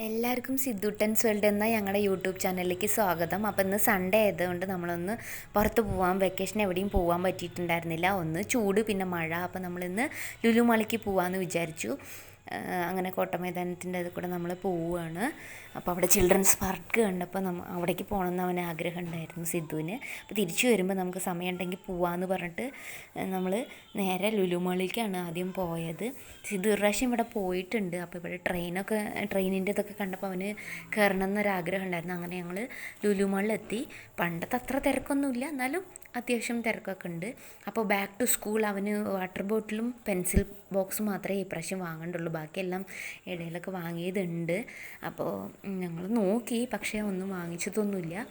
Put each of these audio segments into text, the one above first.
എല്ലാവർക്കും സിദ്ധുട്ടൻസ് വേൾഡ് എന്ന ഞങ്ങളുടെ യൂട്യൂബ് ചാനലിലേക്ക് സ്വാഗതം. അപ്പോൾ ഇന്ന് സൺഡേ ആയതുകൊണ്ട് നമ്മളൊന്ന് പുറത്ത് പോകാൻ, വെക്കേഷൻ എവിടെയും പോകാൻ പറ്റിയിട്ടുണ്ടായിരുന്നില്ല. ഒന്ന് ചൂട്, പിന്നെ മഴ. അപ്പോൾ നമ്മളിന്ന് ലുലു മാളിലേക്ക് പോകാമെന്ന് വിചാരിച്ചു. അങ്ങനെ കോട്ടമൈതാനത്തിൻ്റെ അത് കൂടെ നമ്മൾ പോവുകയാണ്. അപ്പോൾ അവിടെ ചിൽഡ്രൻസ് പാർക്ക് കണ്ടപ്പോൾ അവിടേക്ക് പോകണമെന്ന് അവന് ആഗ്രഹം ഉണ്ടായിരുന്നു, സിദ്ധുവിന്. അപ്പോൾ തിരിച്ചു വരുമ്പോൾ നമുക്ക് സമയം ഉണ്ടെങ്കിൽ പോവാമെന്ന് പറഞ്ഞിട്ട് നമ്മൾ നേരെ ലുലു മാളിലേക്കാണ് ആദ്യം പോയത്. സിദ്ധു ഒരു പ്രാവശ്യം ഇവിടെ പോയിട്ടുണ്ട്. അപ്പോൾ ഇവിടെ ട്രെയിനിൻ്റെ ഇതൊക്കെ കണ്ടപ്പോൾ അവന് കയറണം എന്നൊരാഗ്രഹം ഉണ്ടായിരുന്നു. അങ്ങനെ ഞങ്ങൾ ലുലു മാളിലെത്തി. പണ്ടത്തെ അത്ര തിരക്കൊന്നുമില്ല, എന്നാലും അത്യാവശ്യം തിരക്കൊക്കെ ഉണ്ട്. അപ്പോൾ ബാക്ക് ടു സ്കൂൾ അവന് വാട്ടർ ബോട്ടിലും പെൻസിൽ ബോക്സും മാത്രമേ ഈ പ്രാവശ്യം വാങ്ങണ്ടുള്ളൂ. ബാക്കിയെല്ലാം ഇടയിലൊക്കെ വാങ്ങിയതുണ്ട്. അപ്പോൾ ഞങ്ങൾ നോക്കി, പക്ഷേ ഒന്നും വാങ്ങിച്ചതൊന്നുമില്ല.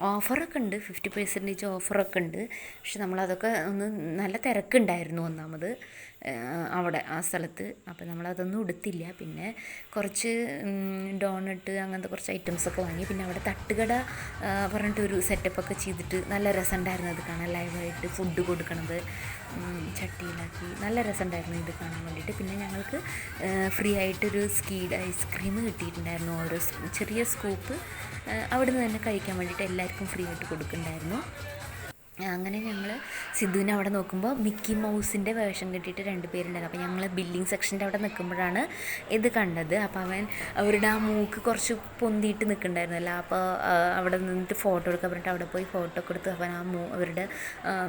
ഓഫറൊക്കെ ഉണ്ട്, 50% ഓഫറൊക്കെ ഉണ്ട്. പക്ഷെ നമ്മളതൊക്കെ നല്ല തിരക്കുണ്ടായിരുന്നു ഒന്നാമത് അവിടെ ആ സ്ഥലത്ത്. അപ്പോൾ നമ്മളതൊന്നും എടുത്തില്ല. പിന്നെ കുറച്ച് ഡോണട്ട് അങ്ങനത്തെ കുറച്ച് ഐറ്റംസൊക്കെ വാങ്ങി. പിന്നെ അവിടെ തട്ടുകട പറഞ്ഞിട്ടൊരു സെറ്റപ്പൊക്കെ ചെയ്തിട്ട് നല്ല രസമുണ്ടായിരുന്നു അത് കാണാൻ. ലൈവായിട്ട് ഫുഡ് കൊടുക്കണത് ചട്ടിയിലാക്കി നല്ല രസമുണ്ടായിരുന്നു ഇത് കാണാൻ വേണ്ടിയിട്ട്. പിന്നെ ഞങ്ങൾക്ക് ഫ്രീ ആയിട്ടൊരു സ്കീഡ് ഐസ്ക്രീം കിട്ടിയിട്ടുണ്ടായിരുന്നു. ഓരോ ചെറിയ സ്കൂപ്പ് അവിടെ നിന്ന് തന്നെ കഴിക്കാൻ വേണ്ടിയിട്ട് എല്ലാവർക്കും ഫ്രീ ആയിട്ട് കൊടുക്കുന്നുണ്ടായിരുന്നു. അങ്ങനെ ഞങ്ങൾ സിദ്ധുവിനെ അവിടെ നോക്കുമ്പോൾ മിക്കി മൗസിൻ്റെ വേഷം കിട്ടിയിട്ട് 2 പേരുണ്ടായിരുന്നു. അപ്പോൾ ഞങ്ങൾ ബില്ലിംഗ് സെക്ഷൻ്റെ അവിടെ നിൽക്കുമ്പോഴാണ് ഇത് കണ്ടത്. അപ്പോൾ അവരുടെ ആ മൂക്ക് കുറച്ച് പൊന്തിയിട്ട് നിൽക്കുന്നുണ്ടായിരുന്നല്ലോ. അപ്പോൾ അവിടെ നിന്നിട്ട് ഫോട്ടോ എടുക്കാൻ പറഞ്ഞിട്ട് അവിടെ പോയി ഫോട്ടോ ഒക്കെ എടുത്ത് അവൻ അവരുടെ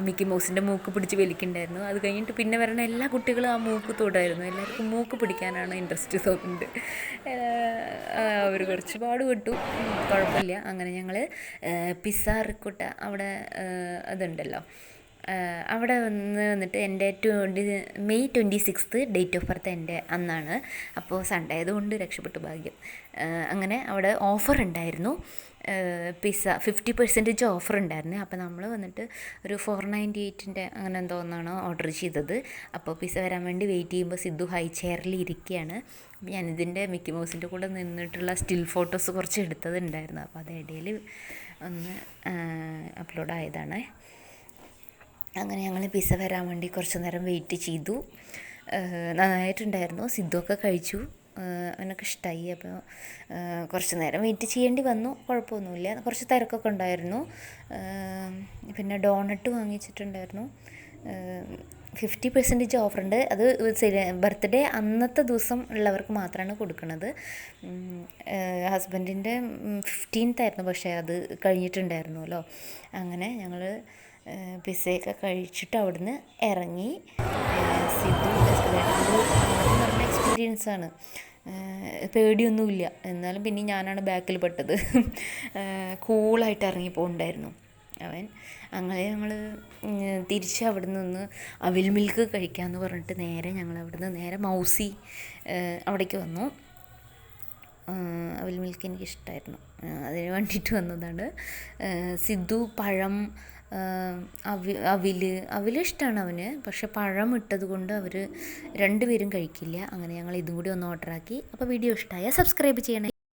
മിക്കി മൗസിൻ്റെ മൂക്ക് പിടിച്ച് വലിക്കുന്നുണ്ടായിരുന്നു. അത് കഴിഞ്ഞിട്ട് പിന്നെ വരണ എല്ലാ കുട്ടികളും ആ മൂക്ക് തൊടായിരുന്നു. എല്ലാവർക്കും മൂക്ക് പിടിക്കാനാണ് ഇൻട്രസ്റ്റ് തോന്നുന്നുണ്ട്. അവർ കുറച്ച് പാടുപെട്ടു, കുഴപ്പമില്ല. അങ്ങനെ ഞങ്ങൾ പിസ്സ റിക്കോട്ട അവിടെ അതുണ്ടല്ലോ, അവിടെ വന്നിട്ട് എൻ്റെ മെയ് 26 ഡേറ്റ് ഓഫ് ബർത്ത് എൻ്റെ അന്നാണ്. അപ്പോൾ സൺഡേ ആയതുകൊണ്ട് രക്ഷപ്പെട്ടു, ഭാഗ്യം. അങ്ങനെ അവിടെ ഓഫർ ഉണ്ടായിരുന്നു, പിസ്സ 50% ഓഫർ ഉണ്ടായിരുന്നു. അപ്പോൾ നമ്മൾ വന്നിട്ട് ഒരു 498 അങ്ങനെ എന്തോ ഒന്നാണ് ഓർഡർ ചെയ്തത്. അപ്പോൾ പിസ്സ വരാൻ വേണ്ടി വെയിറ്റ് ചെയ്യുമ്പോൾ സിദ്ധു ഹൈ ചെയറിൽ ഇരിക്കുകയാണ്. ഞാനിതിൻ്റെ മിക്കി മൗസിൻ്റെ കൂടെ നിന്നിട്ടുള്ള സ്റ്റിൽ ഫോട്ടോസ് കുറച്ച് എടുത്തതുണ്ടായിരുന്നു. അപ്പോൾ അത് ഇടയിൽ ഒന്ന് അപ്ലോഡ് ആയതാണ്. അങ്ങനെ ഞങ്ങൾ പിസ്സ വരാൻ വേണ്ടി കുറച്ച് നേരം വെയിറ്റ് ചെയ്തു. നന്നായിട്ടുണ്ടായിരുന്നു, സിദ്ധുവൊക്കെ കഴിച്ചു, അവനൊക്കെ ഇഷ്ടമായി. അപ്പോൾ കുറച്ച് നേരം വെയിറ്റ് ചെയ്യേണ്ടി വന്നു, കുഴപ്പമൊന്നുമില്ല. കുറച്ച് തിരക്കൊക്കെ ഉണ്ടായിരുന്നു. പിന്നെ ഡോണട്ട് വാങ്ങിച്ചിട്ടുണ്ടായിരുന്നു. 50% ഓഫറുണ്ട്. അത് ബർത്ത്ഡേ അന്നത്തെ ദിവസം ഉള്ളവർക്ക് മാത്രമാണ് കൊടുക്കുന്നത്. ഹസ്ബൻഡിൻ്റെ 15th ആയിരുന്നു, പക്ഷേ അത് കഴിഞ്ഞിട്ടുണ്ടായിരുന്നല്ലോ. അങ്ങനെ ഞങ്ങൾ പിസ്സയൊക്കെ കഴിച്ചിട്ട് അവിടുന്ന് ഇറങ്ങി. സിദ്ധു പറഞ്ഞ എക്സ്പീരിയൻസാണ്, പേടിയൊന്നുമില്ല. എന്നാലും പിന്നെ ഞാനാണ് ബാക്കിൽ പെട്ടത്. കൂളായിട്ട് ഇറങ്ങി പോകുന്നുണ്ടായിരുന്നു അവൻ. അങ്ങനെ ഞങ്ങൾ തിരിച്ച് അവിടെ നിന്ന് അവിൽ മിൽക്ക് കഴിക്കാമെന്ന് പറഞ്ഞിട്ട് ഞങ്ങൾ അവിടെ നിന്ന് നേരെ മൗസി അവിടേക്ക് വന്നു. അവിൽ മിൽക്ക് എനിക്കിഷ്ടമായിരുന്നു, അതിന് വേണ്ടിയിട്ട് വന്നതാണ്. സിദ്ധു പഴം, അവിൽ ഇഷ്ടമാണ് അവന്, പക്ഷെ പഴം ഇട്ടത് കൊണ്ട് അവർ 2 പേരും കഴിക്കില്ല. അങ്ങനെ ഞങ്ങൾ ഇതും കൂടി ഒന്ന് ഓർഡറാക്കി. അപ്പോൾ വീഡിയോ ഇഷ്ടമായാൽ സബ്സ്ക്രൈബ് ചെയ്യണേ.